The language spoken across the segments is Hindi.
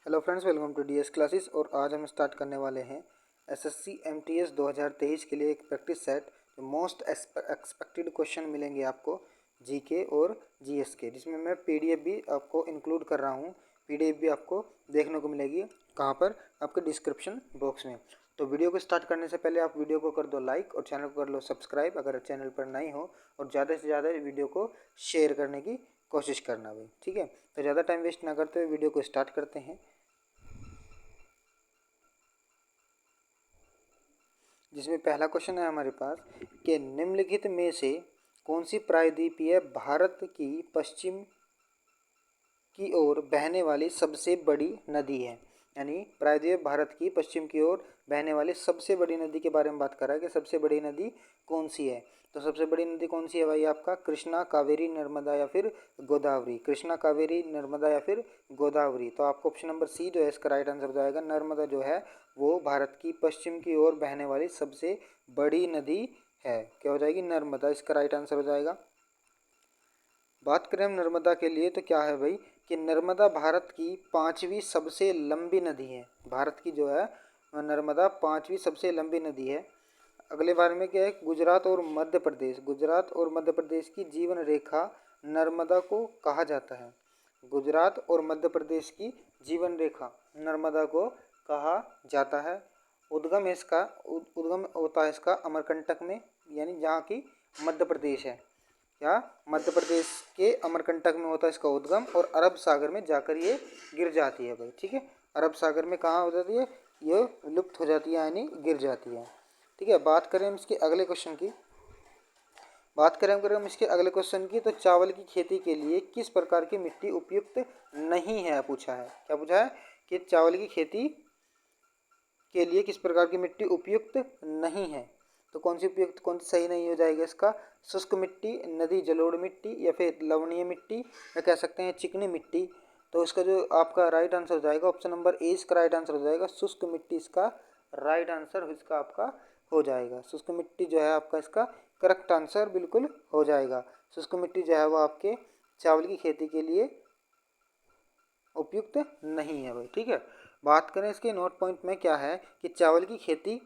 Hello friends, welcome to DS classes. और आज हम स्टार्ट करने वाले हैं एसएससी एमटीएस 2023 के लिए एक practice set. Most expected question मिलेंगे आपको जीके और जीएस के, जिसमें मैं पीडीएफ भी आपको इंक्लूड कर रहा हूँ। पीडीएफ भी आपको देखने को मिलेगी कहाँ पर, आपके डिस्क्रिप्शन बॉक्स में। तो वीडियो को स्टार्ट करने से पहले आप वीडियो को कर दो लाइक और चैनल को कर लो सब्सक्राइब अगर चैनल पर नहीं हो, और ज़्यादा से ज़्यादा वीडियो को शेयर करने की कोशिश करना भाई, ठीक है। तो ज़्यादा टाइम वेस्ट ना करते हुए वीडियो को स्टार्ट करते हैं, जिसमें पहला क्वेश्चन है हमारे पास कि निम्नलिखित में से कौन सी प्रायद्वीपीय भारत की पश्चिम की ओर बहने वाली सबसे बड़ी नदी है। यानी प्रायद्वीप भारत की पश्चिम की ओर बहने वाली सबसे बड़ी नदी के बारे में बात कर रहा है कि सबसे बड़ी नदी कौन सी है। तो सबसे बड़ी नदी कौन सी है भाई? आपका कृष्णा, कावेरी, नर्मदा या फिर गोदावरी। कृष्णा, कावेरी, नर्मदा या फिर गोदावरी। तो आपको ऑप्शन नंबर सी जो है इसका राइट आंसर हो जाएगा। नर्मदा जो है वो भारत की पश्चिम की ओर बहने वाली सबसे बड़ी नदी है। क्या हो जाएगी? नर्मदा, इसका राइट आंसर हो जाएगा। बात करें हम नर्मदा के लिए तो क्या है भाई कि नर्मदा भारत की पांचवी सबसे लंबी नदी है। भारत की जो है नर्मदा पांचवी सबसे लंबी नदी है। अगले बारे में क्या है? गुजरात और मध्य प्रदेश। गुजरात और मध्य प्रदेश की जीवन रेखा नर्मदा को कहा जाता है। गुजरात और मध्य प्रदेश की जीवन रेखा नर्मदा को कहा जाता है। उद्गम होता है इसका अमरकंटक में, यानी जहाँ की मध्य प्रदेश है, या मध्य प्रदेश के अमरकंटक में होता है इसका उद्गम, और अरब सागर में जाकर ये गिर जाती है भाई, ठीक है। अरब सागर में कहाँ हो जाती है? ये लुप्त हो जाती है, यानी गिर जाती है, ठीक है। बात करें हम इसके अगले क्वेश्चन की, इसके अगले क्वेश्चन की, तो चावल की खेती के लिए किस प्रकार की मिट्टी उपयुक्त नहीं है पूछा है। क्या पूछा है? कि चावल की खेती के लिए किस प्रकार की मिट्टी उपयुक्त नहीं है। तो कौन सी उपयुक्त, कौन सी सही नहीं हो जाएगा इसका? शुष्क मिट्टी, नदी जलोढ़ मिट्टी, या फिर लवणीय मिट्टी, या कह सकते हैं चिकनी मिट्टी। तो इसका जो आपका राइट आंसर हो जाएगा ऑप्शन नंबर ए इसका राइट आंसर हो जाएगा। शुष्क मिट्टी इसका राइट आंसर इसका आपका हो जाएगा। शुष्क मिट्टी जो है आपका इसका करेक्ट आंसर बिल्कुल हो जाएगा। शुष्क मिट्टी जो है वो आपके चावल की खेती के लिए उपयुक्त नहीं है भाई, ठीक है। बात करें इसके नोट पॉइंट में क्या है कि चावल की खेती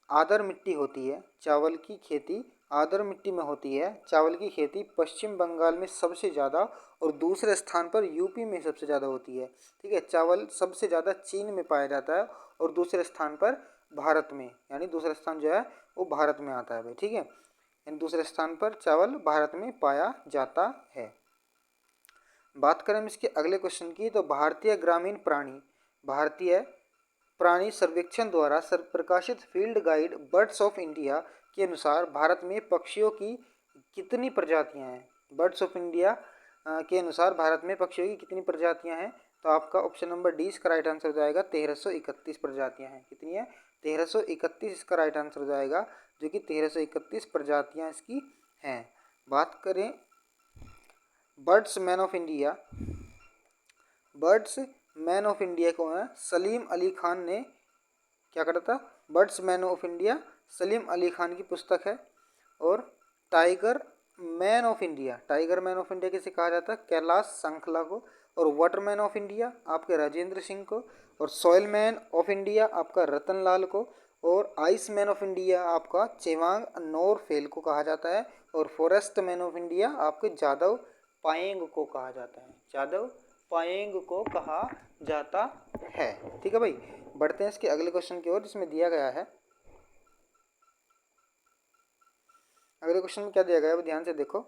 आर्द्र मिट्टी होती है। चावल की खेती आर्द्र मिट्टी में होती है। चावल की खेती पश्चिम बंगाल में सबसे ज़्यादा और दूसरे स्थान पर यूपी में सबसे ज़्यादा होती है, ठीक है। चावल सबसे ज़्यादा चीन में पाया जाता है और दूसरे स्थान पर भारत में, यानी दूसरा स्थान जो है वो भारत में आता है भाई, ठीक है। यानी दूसरे स्थान पर चावल भारत में पाया जाता है। बात करें हम इसके अगले क्वेश्चन की, तो भारतीय प्राणी सर्वेक्षण द्वारा प्रकाशित field guide birds of India के अनुसार भारत में पक्षियों की कितनी प्रजातियां हैं। बर्ड्स ऑफ इंडिया के अनुसार भारत में पक्षियों की कितनी प्रजातियां हैं। तो आपका ऑप्शन नंबर डी इसका राइट आंसर हो जाएगा। 1331 प्रजातियां हैं। कितनी है? 1331 इसका राइट आंसर हो जाएगा, जो कि 1331 प्रजातियां इसकी हैं। बात करें birds man of India, birds man of India को है सलीम अली खान ने क्या करा था? Birds man of India Salim Ali Khan की पुस्तक है। और tiger man of India, tiger man of India किसे कहा जाता है? कैलाश संखला को। और वाटर मैन ऑफ इंडिया आपके राजेंद्र सिंह को। और सॉइल मैन ऑफ इंडिया आपका रतन लाल को। और आइस मैन ऑफ इंडिया आपका चेवांग नोरफेल को कहा जाता है। और फॉरेस्ट मैन ऑफ इंडिया आपके जादव पायेंग को कहा जाता है। जादव पायेंग को कहा जाता है, ठीक है भाई। बढ़ते हैं इसके अगले क्वेश्चन की ओर, जिसमें दिया गया है, अगले क्वेश्चन में क्या दिया गया है वो ध्यान से देखो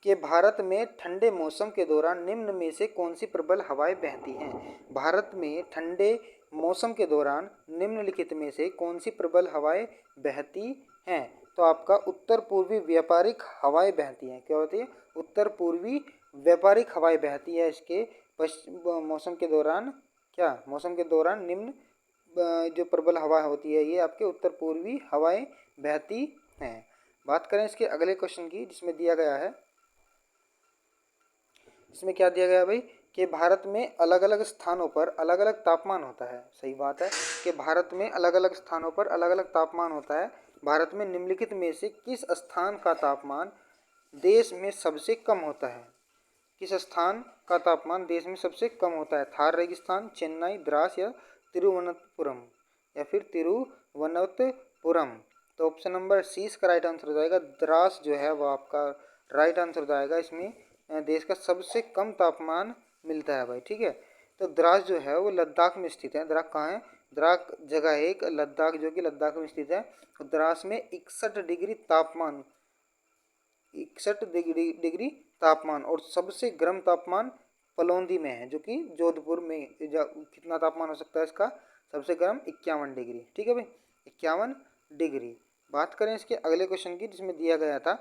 कि भारत में ठंडे मौसम के दौरान निम्न में से कौन सी प्रबल हवाएं बहती हैं। भारत में ठंडे मौसम के दौरान निम्नलिखित में से कौन सी प्रबल हवाएं बहती हैं। तो आपका उत्तर पूर्वी व्यापारिक हवाएं बहती हैं। क्या होती है? उत्तर पूर्वी व्यापारिक हवाएं बहती है इसके पश्चिम मौसम के दौरान। क्या मौसम के दौरान निम्न जो प्रबल हवा होती है ये आपके उत्तर पूर्वी हवाएं बहती हैं। बात करें इसके अगले क्वेश्चन की, जिसमें दिया गया है, इसमें क्या दिया गया है भाई कि भारत में अलग अलग स्थानों पर अलग अलग तापमान होता है। सही बात है कि भारत में अलग अलग स्थानों पर अलग अलग तापमान होता है। भारत में निम्नलिखित में से किस स्थान का तापमान देश में सबसे कम होता है? किस स्थान का तापमान देश में सबसे कम होता है? थार रेगिस्तान, चेन्नई, द्रास या तिरुवनंतपुरम या फिर तिरुवनंतपुरम। तो ऑप्शन नंबर सी इसका राइट आंसर हो जाएगा। द्रास जो है वो आपका राइट आंसर हो जाएगा। इसमें देश का सबसे कम तापमान मिलता है भाई, ठीक है। तो द्रास जो है वो लद्दाख में स्थित है। द्रास कहाँ है? द्रास जगह है एक लद्दाख, जो कि लद्दाख में स्थित है। तो द्रास में 61 डिग्री तापमान और सबसे गर्म तापमान पलौदी में है, जो कि जोधपुर में। कितना तापमान हो सकता है इसका? सबसे गर्म 51 डिग्री, ठीक है भाई, 51 डिग्री। बात करें इसके अगले क्वेश्चन की, जिसमें दिया गया था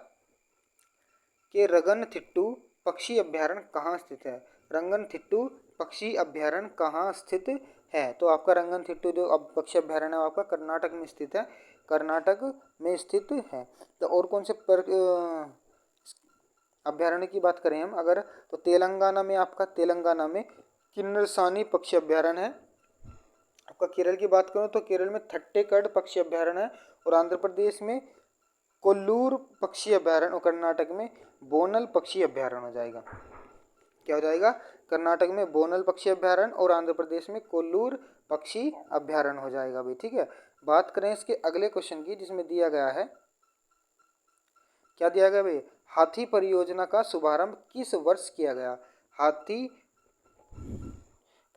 कि रंगनथिट्टू पक्षी अभ्यारण्य कहाँ स्थित है? रंगनथिट्टू पक्षी अभ्यारण्य कहाँ स्थित है? तो आपका रंगनथिट्टू जो अब पक्षी अभ्यारण्य है आपका कर्नाटक में स्थित है। कर्नाटक में स्थित है। तो और कौन से अभ्यारण्य की बात करें हम अगर, तो तेलंगाना में आपका, तेलंगाना में किन्नरसानी पक्षी अभ्यारण्य है। आपका केरल की बात करूं तो केरल में थट्टेकड पक्षी अभ्यारण्य है। और आंध्र प्रदेश में कोल्लूर पक्षी अभ्यारण्य और कर्नाटक में बोनल पक्षी अभ्यारण्य हो जाएगा। क्या हो जाएगा? कर्नाटक में बोनल पक्षी अभ्यारण्य और आंध्र प्रदेश में कोल्लूर पक्षी अभ्यारण्य हो जाएगा भाई, ठीक है। बात करें इसके अगले क्वेश्चन की, जिसमें दिया गया है, क्या दिया गया भाई? हाथी परियोजना का शुभारंभ किस वर्ष किया गया? हाथी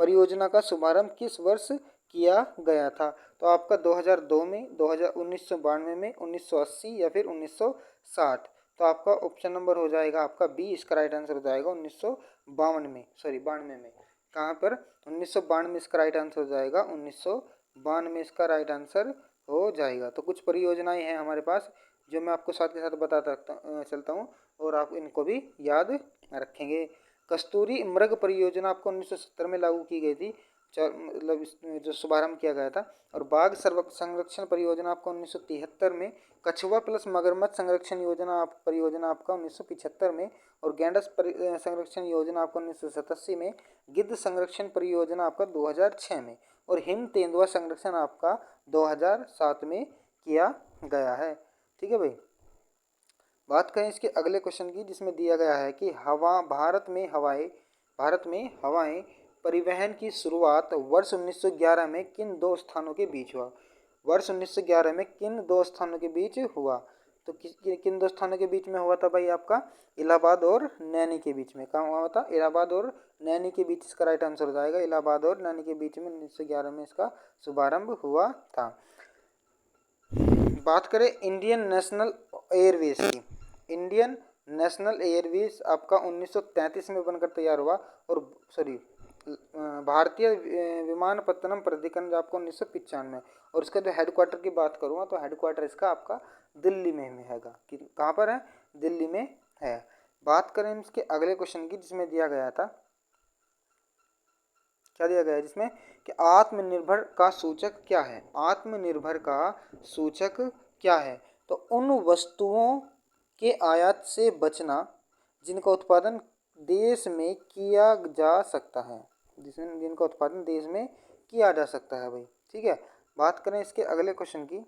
परियोजना का शुभारंभ किस वर्ष किया गया था? तो आपका 2002 में, 1992 में, 1980 या फिर 1960। तो आपका ऑप्शन नंबर हो जाएगा आपका बी, इसका राइट आंसर हो जाएगा 1952 में, सॉरी 92 में। कहाँ पर? 1992 में इसका राइट आंसर हो जाएगा, 1992 में इसका राइट आंसर हो जाएगा। तो कुछ परियोजनाएं हैं हमारे पास जो मैं आपको साथ के साथ बताता चलता हूँ और आप इनको भी याद रखेंगे। कस्तूरी मृग परियोजना आपको 1970 में लागू की गई थी, मतलब जो शुभारंभ किया गया था। और बाघ संरक्षण परियोजना आपको 1973 में। कछुआ प्लस मगरमच्छ संरक्षण परियोजना आपका 1975 में। और गैंडा संरक्षण योजना आपका 1987 में। गिद्ध संरक्षण परियोजना आपका 2006 में। और हिम तेंदुआ संरक्षण आपका 2007 में किया गया है, ठीक है भाई। बात करें इसके अगले क्वेश्चन की, जिसमें दिया गया है कि भारत में हवाएं परिवहन की शुरुआत वर्ष 1911 में किन दो स्थानों के बीच हुआ? वर्ष 1911 में किन दो स्थानों के बीच हुआ? तो किन दो स्थानों के बीच में हुआ था भाई? आपका इलाहाबाद और नैनी के बीच में। कहाँ हुआ था? इलाहाबाद और नैनी के बीच इसका राइट आंसर हो जाएगा। इलाहाबाद और नैनी के बीच में 1911 में इसका शुभारंभ हुआ था। बात करें इंडियन नेशनल एयरवेज की। इंडियन नेशनल एयरवेज आपका 1933 में बनकर तैयार हुआ। और भारतीय विमानपत्तनम प्राधिकरण आपको 1995 में। और इसका जो हेडक्वार्टर की बात करूँगा तो हेडक्वार्टर इसका आपका दिल्ली में हैगा। कहाँ पर है? दिल्ली में है। बात करें इसके अगले क्वेश्चन की, जिसमें दिया गया था, क्या दिया गया है जिसमें कि आत्मनिर्भर का सूचक क्या है? आत्मनिर्भर का सूचक क्या है? तो उन वस्तुओं के आयात से बचना जिनका उत्पादन देश में किया जा सकता है, जिनका उत्पादन देश में किया जा सकता है भाई, ठीक है। बात करें इसके अगले क्वेश्चन की।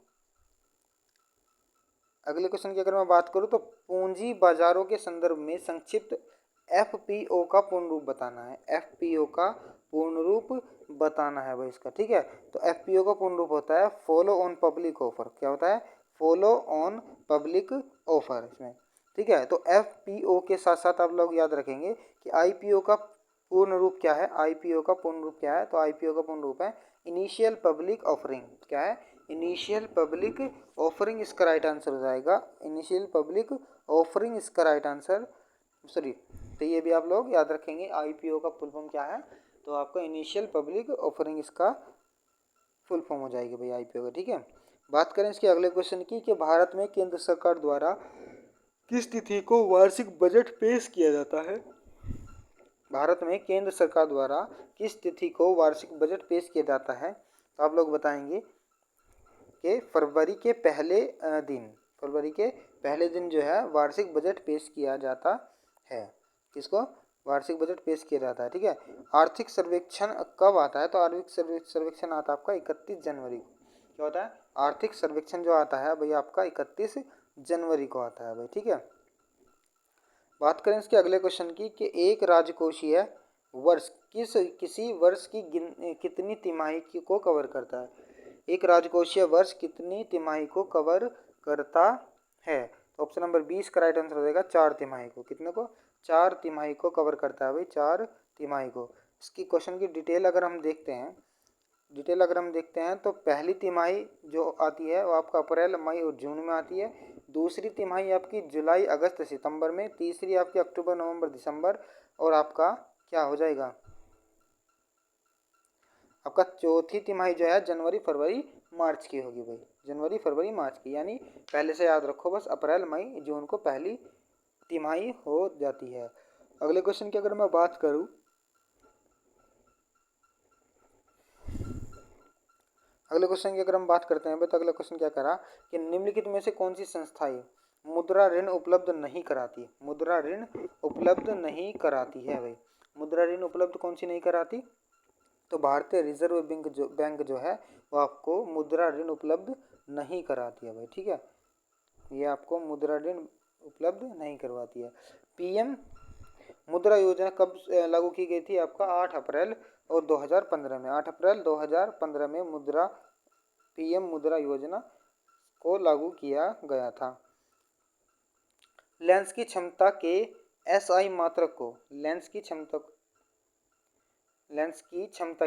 अगले क्वेश्चन की अगर मैं बात करूं तो पूंजी बाजारों के संदर्भ में संक्षिप्त एफपीओ का पूर्ण रूप बताना है। एफपीओ का पूर्ण रूप बताना है भाई इसका, ठीक है। तो एफपीओ का पूर्ण रूप होता है फॉलो ऑन पब्लिक ऑफर। क्या होता है? फॉलो ऑन पब्लिक ऑफर इसमें, ठीक है। तो एफपीओ के साथ साथ आप लोग याद रखेंगे कि आईपीओ का पूर्ण रूप क्या है? आईपीओ का पूर्ण रूप क्या है? तो आईपीओ का पूर्ण रूप है इनिशियल पब्लिक ऑफरिंग। क्या है? इनिशियल पब्लिक ऑफरिंग इसका राइट आंसर हो जाएगा। इनिशियल पब्लिक ऑफरिंग इसका राइट आंसर, सॉरी, तो ये भी आप लोग याद रखेंगे आईपीओ का फुल फॉर्म क्या है। तो आपका इनिशियल पब्लिक ऑफरिंग इसका फुल फॉर्म हो जाएगी भाई आईपीओ का, ठीक है। बात करें इसके अगले क्वेश्चन की कि भारत में केंद्र सरकार द्वारा किस तिथि को वार्षिक बजट पेश किया जाता है? भारत में केंद्र सरकार द्वारा किस तिथि को वार्षिक बजट पेश किया जाता है? तो आप लोग बताएंगे कि फरवरी के पहले दिन जो है वार्षिक बजट पेश किया जाता है। किसको? वार्षिक बजट पेश किया जाता है, ठीक है। आर्थिक सर्वेक्षण कब आता है? तो आर्थिक सर्वेक्षण आता है आपका 31 जनवरी को। क्या होता है? आर्थिक सर्वेक्षण जो आता है भाई आपका 31 जनवरी को आता है भाई, ठीक है। बात करें इसके अगले क्वेश्चन की कि एक राजकोषीय वर्ष किसी वर्ष की कितनी तिमाही को कवर करता है। एक राजकोषीय वर्ष कितनी तिमाही को कवर करता है। तो ऑप्शन नंबर 20 का राइट आंसर हो जाएगा 4 तिमाही को। कितने को? 4 तिमाही को कवर करता है भाई, 4 तिमाही को। इसकी क्वेश्चन की डिटेल अगर हम देखते हैं तो पहली तिमाही जो आती है वो आपका अप्रैल, मई और जून में आती है। दूसरी तिमाही आपकी जुलाई, अगस्त, सितंबर में। तीसरी आपकी अक्टूबर, नवंबर, दिसंबर। और आपका क्या हो जाएगा, आपका चौथी तिमाही जो है जनवरी, फरवरी, मार्च की होगी भाई। जनवरी, फरवरी, मार्च की, यानी पहले से याद रखो बस, अप्रैल, मई, जून को पहली तिमाही हो जाती है। अगले क्वेश्चन की अगर मैं बात करूं, अगले क्वेश्चन की अगर हम बात करते हैं तो अगला क्वेश्चन क्या करा कि निम्नलिखित में से कौन सी संस्थाएं मुद्रा ऋण उपलब्ध नहीं कराती। मुद्रा ऋण उपलब्ध नहीं कराती है भाई। मुद्रा ऋण उपलब्ध कौन सी नहीं कराती? तो भारतीय रिजर्व बैंक जो है वो आपको मुद्रा ऋण उपलब्ध नहीं कराती है भाई। ठीक है, ये आपको मुद्रा ऋण उपलब्ध नहीं करवाती है। पीएम मुद्रा योजना कब लागू की गई थी? आपका 8 अप्रैल और 2015 में। 8 अप्रैल 2015 में पीएम मुद्रा योजना को लागू किया गया था। लेंस की क्षमता के एसआई मात्रक को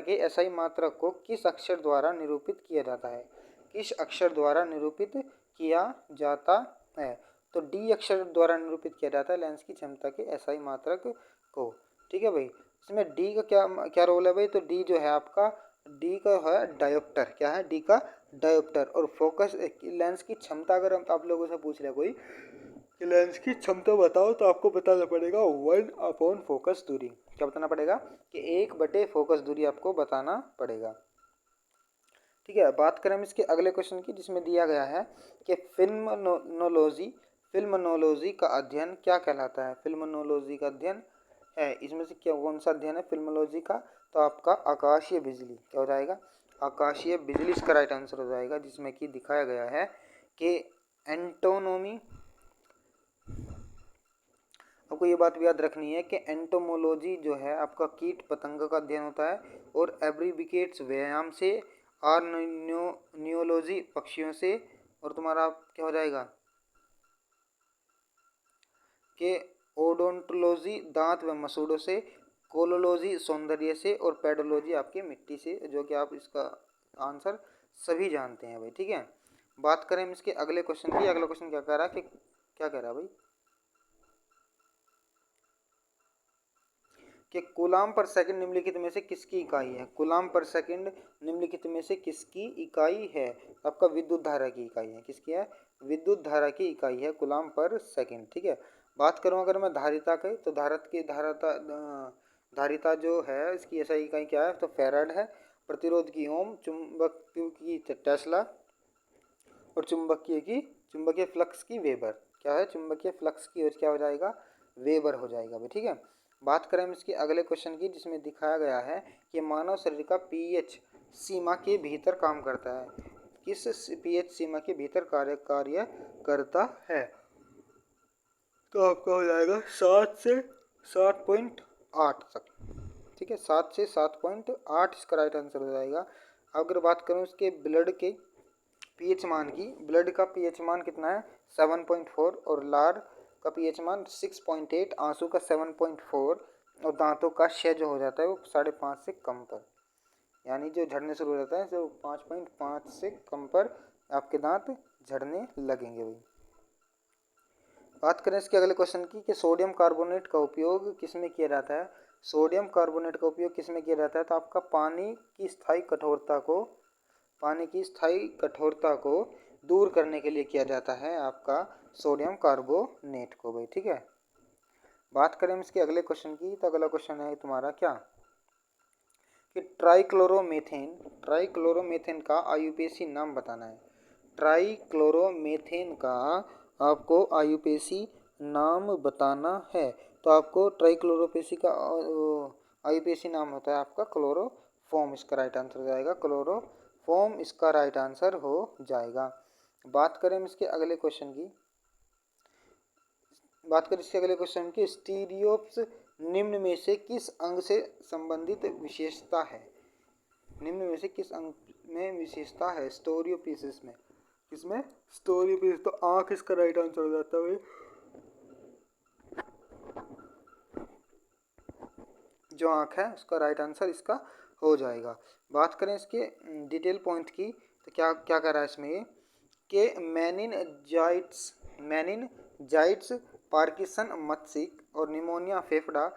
एसआई मात्रक को किस अक्षर द्वारा निरूपित किया जाता है? किस अक्षर द्वारा निरूपित किया जाता है? तो डी अक्षर द्वारा निरूपित किया जाता है लेंस की क्षमता के एसआई मात्रक को। ठीक है भाई, इसमें डी का क्या क्या रोल है भाई? तो डी जो है आपका, डी का है डायोप्टर। क्या है? डी का डायोप्टर। और फोकस लेंस की क्षमता अगर हम आप लोगों से पूछ रहे कोई कि लेंस की क्षमता बताओ, तो आपको बताना पड़ेगा 1/फोकस दूरी। क्या बताना पड़ेगा? कि 1/फोकस दूरी आपको बताना पड़ेगा। ठीक है, बात करें हम इसके अगले क्वेश्चन की, जिसमें दिया गया है कि फिल्मनोलॉजी का अध्ययन क्या कहलाता है? फिल्मनोलॉजी का अध्ययन है, इसमें से क्या कौन सा अध्ययन है फिल्मोलॉजी का? तो आपका आकाशीय बिजली। क्या हो जाएगा? आकाशीय बिजली इसका राइट आंसर हो जाएगा, जिसमें कि दिखाया गया है कि एंटोनोमी, आपको ये बात भी याद रखनी है कि एंटोमोलॉजी जो है आपका कीट पतंग का अध्ययन होता है, और एब्रीविकेट्स व्यायाम से, नियोलॉजी पक्षियों से, और तुम्हारा क्या हो जाएगा कि ओडोंटोलॉजी दांत व मसूड़ों से, कोलोलॉजी सौंदर्य से, और पेडोलॉजी आपकी मिट्टी से, जो कि आप इसका आंसर सभी जानते हैं भाई। ठीक है, बात करें हम इसके अगले क्वेश्चन की। अगला क्वेश्चन क्या कह रहा है कि क्या कह रहा है भाई कि कूलाम पर सेकंड निम्नलिखित में से किसकी इकाई है? कूलाम पर सेकंड निम्नलिखित में से किसकी इकाई है? आपका विद्युत धारा की इकाई है। किसकी है? विद्युत धारा की इकाई है कूलाम पर सेकंड। ठीक है, बात करूं अगर मैं धारिता की, तो धारिता जो है इसकी ऐसा इकाई क्या है? तो फैराड है। प्रतिरोध की ओम, चुंबक की टेस्ला, और चुंबकीय फ्लक्स की वेबर। क्या है? चुंबकीय फ्लक्स की, और क्या हो जाएगा? वेबर हो जाएगा भाई। ठीक है, बात करें हम इसके अगले क्वेश्चन की, जिसमें दिखाया गया है कि मानव शरीर का पीएच सीमा के भीतर काम करता है। किस पीएच सीमा के भीतर कार्य करता है? तो आपका हो जाएगा 7 से 7.8 तक। ठीक है, 7 से 7.8 इसका राइट आंसर हो जाएगा। अगर बात करूँ इसके ब्लड के पीएच मान की, ब्लड का पीएच मान कितना है? 7.4, और लार का पीएच मान 6.8, आंसू का 7.4, और दांतों का क्षय जो हो जाता है वो 5.5 से कम पर, यानी जो झड़ने शुरू हो जाता है तो 5.5 से कम पर आपके दांत झड़ने लगेंगे भाई। बात करें इसके अगले क्वेश्चन की कि सोडियम कार्बोनेट का उपयोग किस में किया जाता है? सोडियम कार्बोनेट का उपयोग किस में किया जाता है? तो आपका पानी की स्थायी कठोरता को दूर करने के लिए किया जाता है आपका सोडियम कार्बोनेट को भाई। ठीक है, बात करें इसके अगले क्वेश्चन की, तो अगला क्वेश्चन है तुम्हारा क्या कि ट्राइक्लोरोमेथेन का आयुपेसी नाम बताना है। ट्राइक्लोरोमेथेन का आपको आयुपेसी नाम बताना है। तो आपको ट्राइक्लोरोपेसी का आयुपेसी नाम होता है आपका क्लोरोफॉर्म। इसका राइट आंसर हो जाएगा क्लोरोफॉर्म, इसका राइट आंसर हो जाएगा। बात करें हम इसके अगले क्वेश्चन की, बात करें इसके अगले क्वेश्चन की, स्टीरियोप्स निम्न में से किस अंग से संबंधित विशेषता है? निम्न में से किस अंग में विशेषता है स्टोरियोपीसिस में? इसमें स्टोरियोपीसिस, तो आंख इसका राइट आंसर हो जाता है। जो आंख है उसका राइट आंसर इसका हो जाएगा। बात करें इसके डिटेल पॉइंट की, तो क्या क्या कर रहा है इसमें ये कि मेनिनजाइट्स पार्किंसन मस्तिष्क और निमोनिया फेफड़ा,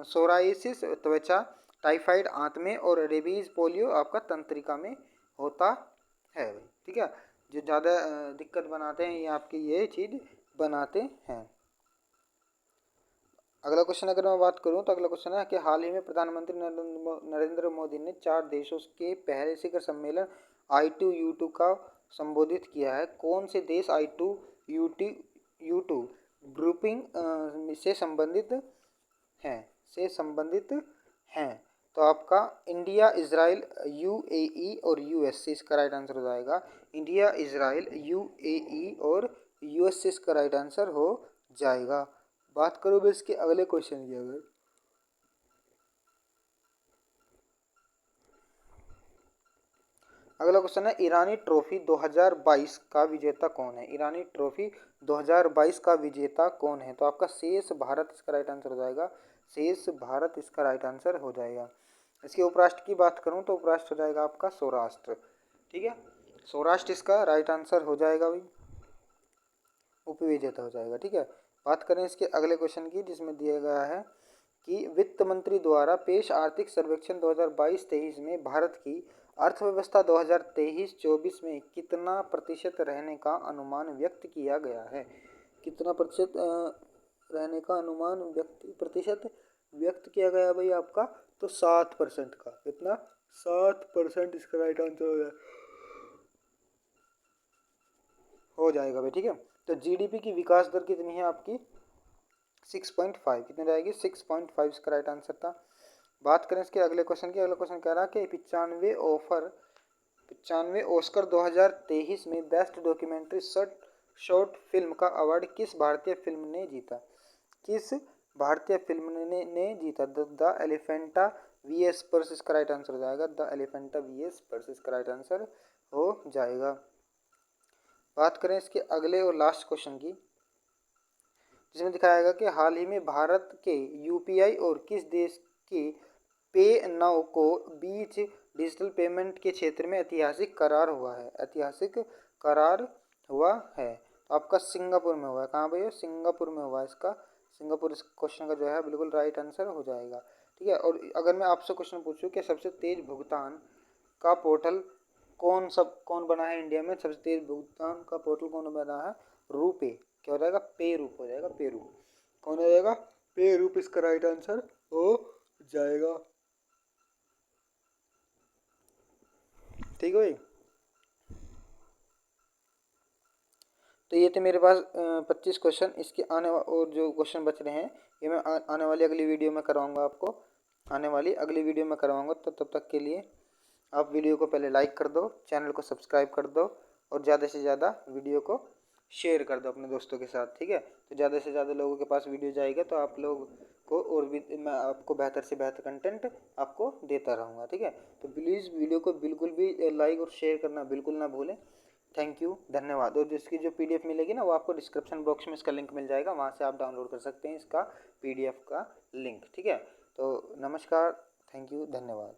सोराइसिस त्वचा, टाइफाइड आंत और रेबीज पोलियो आपका तंत्रिका में होता है। ठीक है, जो ज़्यादा दिक्कत बनाते हैं ये आपकी ये चीज़ बनाते हैं। अगला क्वेश्चन अगर मैं बात करूं तो अगला क्वेश्चन है कि हाल ही में प्रधानमंत्री नरेंद्र मोदी ने 4 देशों के पहले शिखर सम्मेलन I2U2 का संबोधित किया है। कौन से देश I2U2 ग्रुपिंग से संबंधित हैं? तो आपका इंडिया, इजराइल, UAE और यूएसए इसका राइट आंसर हो जाएगा। इंडिया, इजराइल, UAE और यूएसए इसका राइट आंसर हो जाएगा। बात करो मैं इसके अगले क्वेश्चन की, अगला क्वेश्चन है ईरानी ट्रॉफी 2022 का विजेता कौन है? ईरानी ट्रॉफी 2022 का विजेता कौन है? तो आपका शेष भारत इसका राइट आंसर हो जाएगा। शेष भारत इसका राइट आंसर हो जाएगा। इसके उपराष्ट्र की बात करूं तो उपराष्ट्र हो जाएगा आपका सौराष्ट्र। ठीक है, सौराष्ट्र इसका राइट आंसर हो जाएगा भाई, उपविजेता हो जाएगा। ठीक है, बात करें इसके अगले क्वेश्चन की, जिसमें दिया गया है कि वित्त मंत्री द्वारा पेश आर्थिक सर्वेक्षण 2022-23 में भारत की अर्थव्यवस्था 2023-24 में कितना प्रतिशत रहने का अनुमान व्यक्त किया गया है? कितना प्रतिशत रहने का अनुमान प्रतिशत व्यक्त किया गया भाई आपका? तो 7% का। कितना? 7% इसका राइट आंसर हो जाएगा भाई। ठीक है, तो जीडीपी की विकास दर कितनी है आपकी? 6.5। कितनी जाएगी? 6.5 इसका राइट आंसर था। बात करें इसके अगले क्वेश्चन की, अगला क्वेश्चन कह रहा है कि 95 ऑस्कर 2023 में बेस्ट डॉक्यूमेंट्री शॉर्ट फिल्म का अवार्ड किस भारतीय फिल्म ने जीता? किस भारतीय फिल्म ने जीता? द एलिफेंटा वीएस पर्स इसका राइट आंसर हो जाएगा। द एलिफेंटा वीएस पर्स इसका राइट आंसर हो जाएगा। बात करें इसके अगले और लास्ट क्वेश्चन की, जिसमें दिखाया गया कि हाल ही में भारत के यूपीआई और किस देश के पे नाउ को बीच डिजिटल पेमेंट के क्षेत्र में ऐतिहासिक करार हुआ है? ऐतिहासिक करार हुआ है। आपका सिंगापुर में हुआ है। कहाँ भैया? सिंगापुर में हुआ है इसका। सिंगापुर इस क्वेश्चन का जो है बिल्कुल राइट आंसर हो जाएगा। ठीक है, और अगर मैं आपसे क्वेश्चन पूछूं कि सबसे तेज भुगतान का पोर्टल कौन बना है इंडिया में? सबसे तेज भुगतान का पोर्टल कौन बना है? रूपे। क्या हो जाएगा? पे रूप हो जाएगा। पे रूप कौन हो जाएगा? पे रूप इसका राइट आंसर हो जाएगा। ठीक है भाई, तो ये थे मेरे पास 25 क्वेश्चन। इसके आने और जो क्वेश्चन बच रहे हैं ये मैं आने वाली अगली वीडियो में करवाऊंगा आपको। आने वाली अगली वीडियो में करवाऊंगा, तो तब तक के लिए आप वीडियो को पहले लाइक कर दो, चैनल को सब्सक्राइब कर दो और ज़्यादा से ज़्यादा वीडियो को शेयर कर दो अपने दोस्तों के साथ। ठीक है, तो ज़्यादा से ज़्यादा लोगों के पास वीडियो जाएगा तो आप लोग को और भी मैं आपको बेहतर से बेहतर कंटेंट आपको देता रहूँगा। ठीक है, तो प्लीज़ वीडियो को बिल्कुल भी लाइक और शेयर करना बिल्कुल ना भूलें। थैंक यू, धन्यवाद। और जिसकी जो पीडीएफ मिलेगी ना वो आपको डिस्क्रिप्शन बॉक्स में इसका लिंक मिल जाएगा, वहाँ से आप डाउनलोड कर सकते हैं इसका पीडीएफ का लिंक। ठीक है, तो नमस्कार, थैंक यू, धन्यवाद।